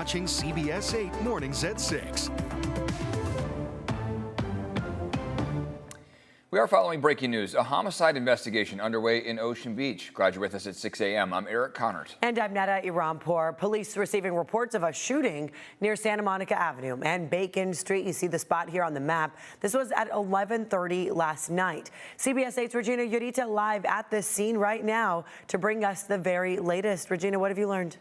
watching CBS 8 Mornings at 6. We are following breaking news. A homicide investigation underway in Ocean Beach. Glad you're with us at 6 a.m. I'm Eric Connors. And I'm Netta Irampour. Police receiving reports of a shooting near Santa Monica Avenue and Bacon Street. You see the spot here on the map. This was at 11:30 last night. CBS 8's Regina Yurita live at the scene right now to bring us the very latest. Regina, what have you learned?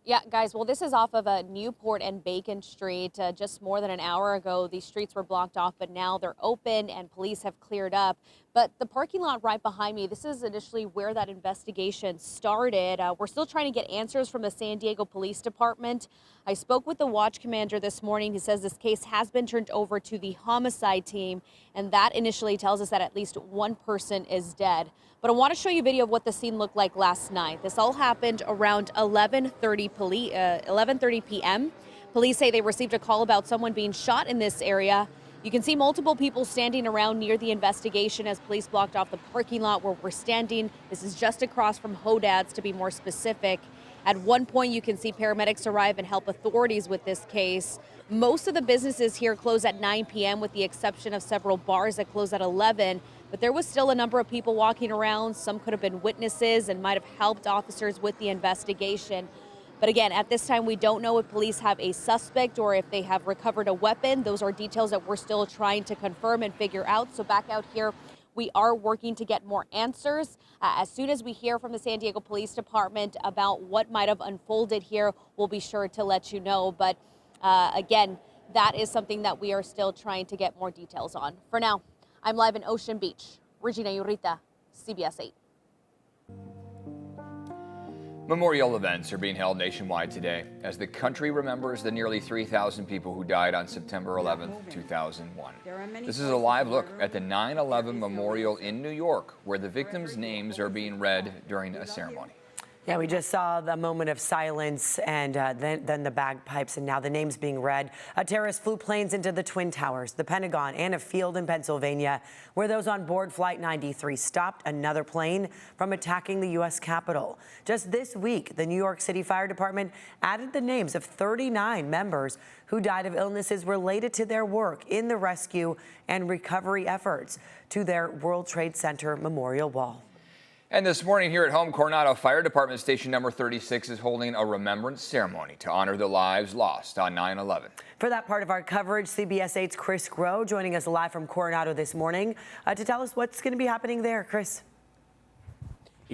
Yeah, guys, well, this is off of Newport and Bacon Street. Just more than an hour ago, these streets were blocked off, but now they're open and police have cleared up. But the parking lot right behind me, this is initially where that investigation started. We're still trying to get answers from the San Diego Police Department. I spoke with the watch commander this morning. He says this case has been turned over to the homicide team, and that initially tells us that at least one person is dead. But I want to show you a video of what the scene looked like last night. This all happened around 11:30 p.m. Police say they received a call about someone being shot in this area. You can see multiple people standing around near the investigation as police blocked off the parking lot where we're standing. This is just across from Hodad's, to be more specific. At one point, you can see paramedics arrive and help authorities with this case. Most of the businesses here close at 9 p.m. with the exception of several bars that close at 11. But there was still a number of people walking around. Some could have been witnesses and might have helped officers with the investigation. But again, at this time, we don't know if police have a suspect or if they have recovered a weapon. Those are details that we're still trying to confirm and figure out. So back out here, we are working to get more answers. As soon as we hear from the San Diego Police Department about what might have unfolded here, we'll be sure to let you know. But again, that is something that we are still trying to get more details on. For now, I'm live in Ocean Beach. Regina Yurita, CBS 8. Memorial events are being held nationwide today as the country remembers the nearly 3,000 people who died on September 11, 2001. This is a live look at the 9/11 Memorial in New York, where the victims' names are being read during a ceremony. Yeah, we just saw the moment of silence and then the bagpipes and now the names being read. A terrorist flew planes into the Twin Towers, the Pentagon, and a field in Pennsylvania where those on board Flight 93 stopped another plane from attacking the U.S. Capitol. Just this week, the New York City Fire Department added the names of 39 members who died of illnesses related to their work in the rescue and recovery efforts to their World Trade Center memorial wall. And this morning here at home, Coronado Fire Department Station number 36 is holding a remembrance ceremony to honor the lives lost on 9/11. For that part of our coverage, CBS 8's Chris Groh joining us live from Coronado this morning to tell us what's going to be happening there. Chris.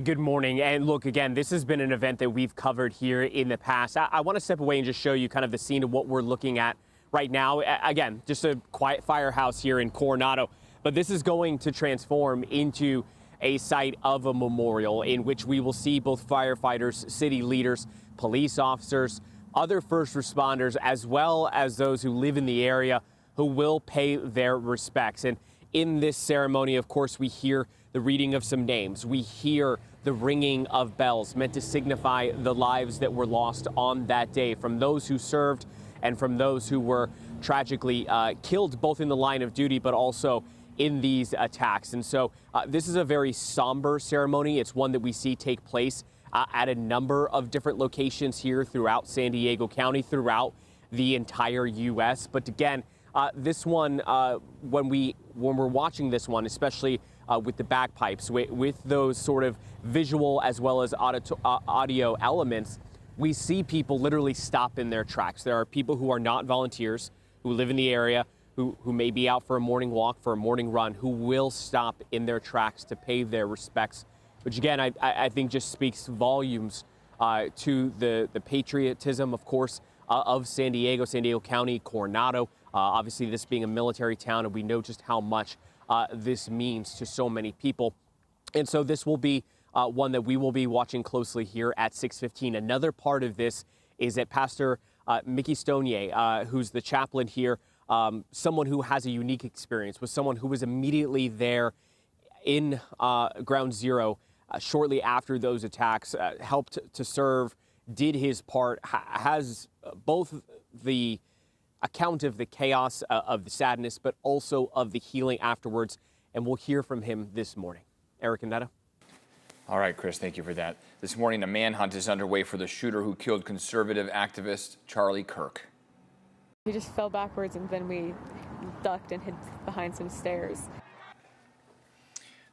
Good morning. And look, again, this has been an event that we've covered here in the past. I want to step away and just show you kind of the scene of what we're looking at right now. Again, just a quiet firehouse here in Coronado, but this is going to transform into a site of a memorial in which we will see both firefighters, city leaders, police officers, other first responders, as well as those who live in the area who will pay their respects. And in this ceremony, of course, we hear the reading of some names. We hear the ringing of bells meant to signify the lives that were lost on that day from those who served and from those who were tragically killed both in the line of duty but also in these attacks. And so this is a very somber ceremony. It's one that we see take place at a number of different locations here throughout San Diego County, throughout the entire U.S. But again, this one, when we're watching this one, especially with the bagpipes, with those sort of visual as well as audio elements, we see people literally stop in their tracks. There are people who are not volunteers, who live in the area, who may be out for a morning walk, for a morning run, who will stop in their tracks to pay their respects, which again, I think just speaks volumes to the patriotism, of course, of San Diego County, Coronado. Obviously, this being a military town, and we know just how much this means to so many people. And so this will be one that we will be watching closely here at 6:15. Another part of this is that Pastor Mickey Stonier, who's the chaplain here, someone who has a unique experience, was someone who was immediately there in Ground Zero shortly after those attacks, helped to serve, did his part, has both the account of the chaos, of the sadness, but also of the healing afterwards. And we'll hear from him this morning. Eric and Netta. All right, Chris, thank you for that. This morning, a manhunt is underway for the shooter who killed conservative activist Charlie Kirk. He just fell backwards, and then we ducked and hid behind some stairs.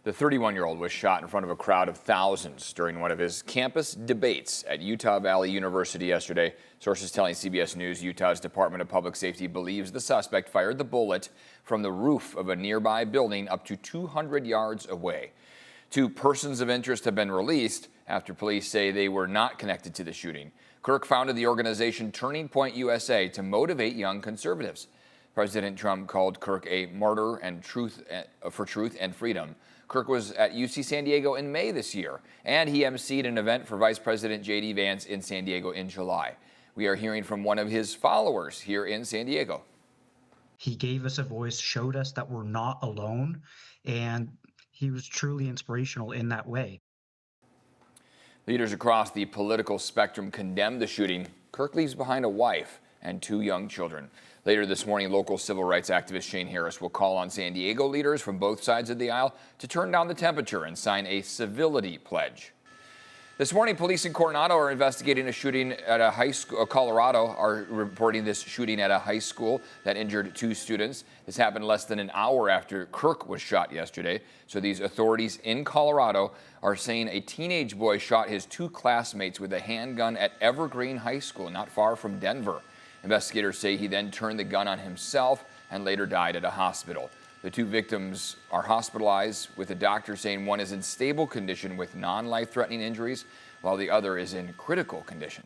The 31-year-old was shot in front of a crowd of thousands during one of his campus debates at Utah Valley University yesterday. Sources telling CBS News Utah's Department of Public Safety believes the suspect fired the bullet from the roof of a nearby building up to 200 yards away. 2 persons of interest have been released after police say they were not connected to the shooting. Kirk founded the organization Turning Point USA to motivate young conservatives. President Trump called Kirk a martyr and for truth and freedom. Kirk was at UC San Diego in May this year, and he emceed an event for Vice President J.D. Vance in San Diego in July. We are hearing from one of his followers here in San Diego. He gave us a voice, showed us that we're not alone, and he was truly inspirational in that way. Leaders across the political spectrum condemned the shooting. Kirk leaves behind a wife and 2 young children. Later this morning, local civil rights activist Shane Harris will call on San Diego leaders from both sides of the aisle to turn down the temperature and sign a civility pledge. This morning, police in Coronado are investigating a shooting at a high school. Colorado are reporting this shooting at a high school that injured 2 students. This happened less than an hour after Kirk was shot yesterday. So these authorities in Colorado are saying a teenage boy shot his 2 classmates with a handgun at Evergreen High School, not far from Denver. Investigators say he then turned the gun on himself and later died at a hospital. The 2 victims are hospitalized, with the doctor saying one is in stable condition with non-life-threatening injuries, while the other is in critical condition.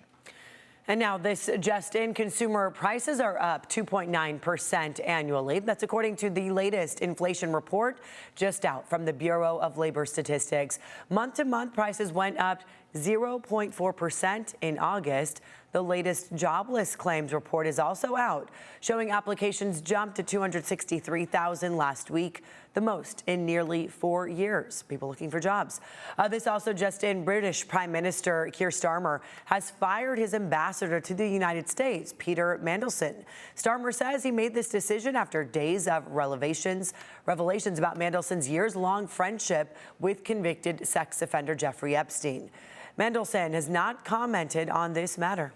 And now this just in, consumer prices are up 2.9% annually. That's according to the latest inflation report just out from the Bureau of Labor Statistics. Month-to-month prices went up 0.4% in August. The latest jobless claims report is also out, showing applications jumped to 263,000 last week, the most in nearly 4 years. People looking for jobs. This also just in, British Prime Minister Keir Starmer has fired his ambassador to the United States, Peter Mandelson. Starmer says he made this decision after days of revelations about Mandelson's years-long friendship with convicted sex offender Jeffrey Epstein. Mandelson has not commented on this matter.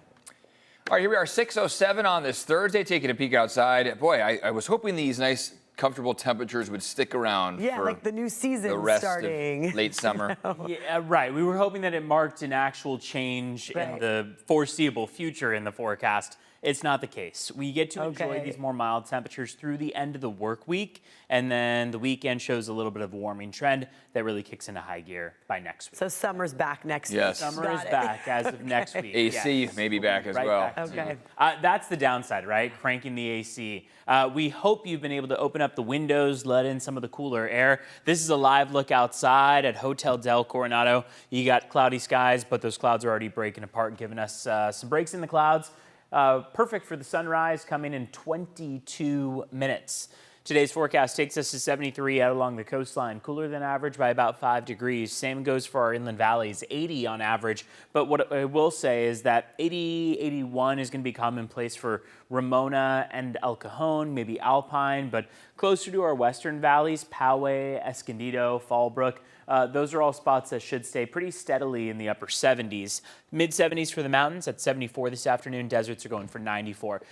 All right, here we are, 6:07 on this Thursday, taking a peek outside. Boy, I was hoping these nice, comfortable temperatures would stick around. Yeah, for like the new season the rest starting. of late summer. Yeah, right. We were hoping that it marked an actual change in the foreseeable future in the forecast. It's not the case. We get to enjoy these more mild temperatures through the end of the work week, and then the weekend shows a little bit of a warming trend that really kicks into high gear by next week. So summer's back next week. Yes. Summer is back as of next week. AC may be back as well. Okay. That's the downside, right? Cranking the AC. We hope you've been able to open up the windows, let in some of the cooler air. This is a live look outside at Hotel Del Coronado. You got cloudy skies, but those clouds are already breaking apart, giving us some breaks in the clouds. Perfect for the sunrise coming in 22 minutes. Today's forecast takes us to 73 out along the coastline, cooler than average by about 5 degrees. Same goes for our inland valleys, 80 on average. But what I will say is that 80, 81 is going to be commonplace for Ramona and El Cajon, maybe Alpine, but closer to our western valleys, Poway, Escondido, Fallbrook. Those are all spots that should stay pretty steadily in the upper 70s. Mid-70s for the mountains at 74 this afternoon. Deserts are going for 94.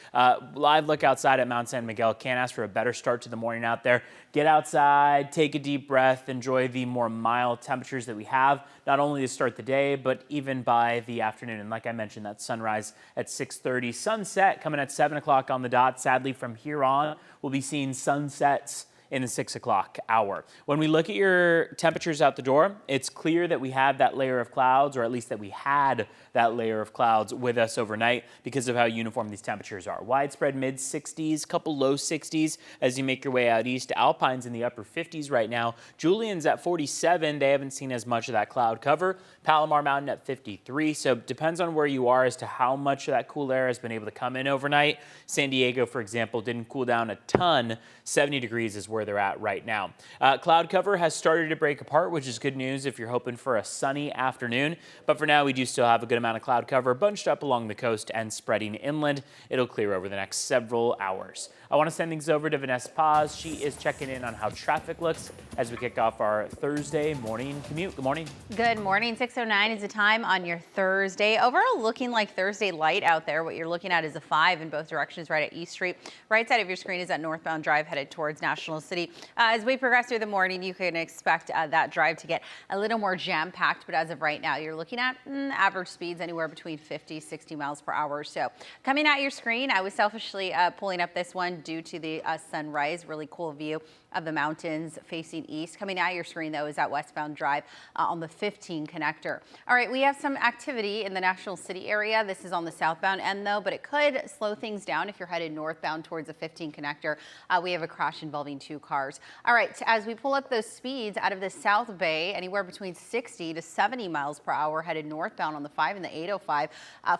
Live look outside at Mount San Miguel. Can't ask for a better start to the morning out there. Get outside, take a deep breath, enjoy the more mild temperatures that we have, not only to start the day, but even by the afternoon. And like I mentioned, that sunrise at 6:30. Sunset coming at 7 o'clock on the dot. Sadly, from here on, we'll be seeing sunsets in the 6 o'clock hour. When we look at your temperatures out the door, it's clear that we have that layer of clouds, or at least that we had that layer of clouds with us overnight because of how uniform these temperatures are. Widespread mid-60s, couple low 60s as you make your way out east. Alpine's in the upper 50s right now. Julian's at 47. They haven't seen as much of that cloud cover. Palomar Mountain at 53. So it depends on where you are as to how much of that cool air has been able to come in overnight. San Diego, for example, didn't cool down a ton. 70 degrees is where where they're at right now. Cloud cover has started to break apart, which is good news if you're hoping for a sunny afternoon. But for now, we do still have a good amount of cloud cover bunched up along the coast and spreading inland. It'll clear over the next several hours. I want to send things over to Vanessa Paz. She is checking in on how traffic looks as we kick off our Thursday morning commute. Good morning. Good morning. 6:09 is the time on your Thursday. Overall, looking like Thursday light out there. What you're looking at is a 5 in both directions right at East Street. Right side of your screen is that northbound drive headed towards National City. As we progress through the morning, you can expect that drive to get a little more jam-packed. But as of right now, you're looking at average speeds anywhere between 50, 60 miles per hour or so. Coming at your screen, I was selfishly pulling up this one due to the sunrise. Really cool view of the mountains facing east. Coming at your screen, though, is that westbound drive on the 15 connector. All right, we have some activity in the National City area. This is on the southbound end, though, but it could slow things down if you're headed northbound towards the 15 connector. We have a crash involving 2 cars. All right, as we pull up those speeds out of the South Bay, anywhere between 60 to 70 miles per hour headed northbound on the 5 and the 805.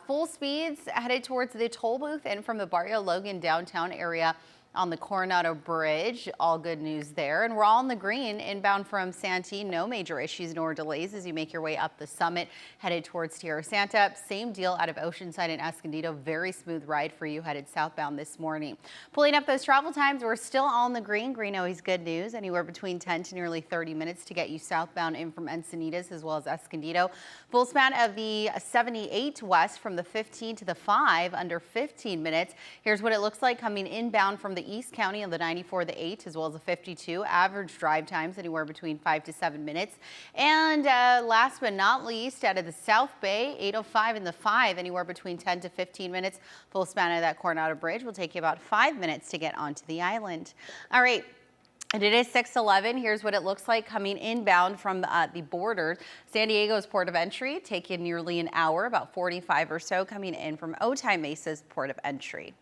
Full speeds headed towards the toll booth and from the Barrio Logan downtown area on the Coronado Bridge. All good news there. And we're all in the green inbound from Santee. No major issues nor delays as you make your way up the summit headed towards Tierra Santa. Same deal out of Oceanside and Escondido. Very smooth ride for you headed southbound this morning. Pulling up those travel times, we're still all in the green. Green always good news. Anywhere between 10 to nearly 30 minutes to get you southbound in from Encinitas as well as Escondido. Full span of the 78 west from the 15 to the 5 under 15 minutes. Here's what it looks like coming inbound from the East County on the 94, the 8, as well as the 52. Average drive times anywhere between 5 to 7 minutes. And last but not least, out of the South Bay, 805 and the 5, anywhere between 10 to 15 minutes. Full span of that Coronado Bridge will take you about 5 minutes to get onto the island. All right. And it is 6:11. Here's what it looks like coming inbound from the border. San Diego's port of entry, taking nearly an hour, about 45 or so, coming in from Otay Mesa's port of entry.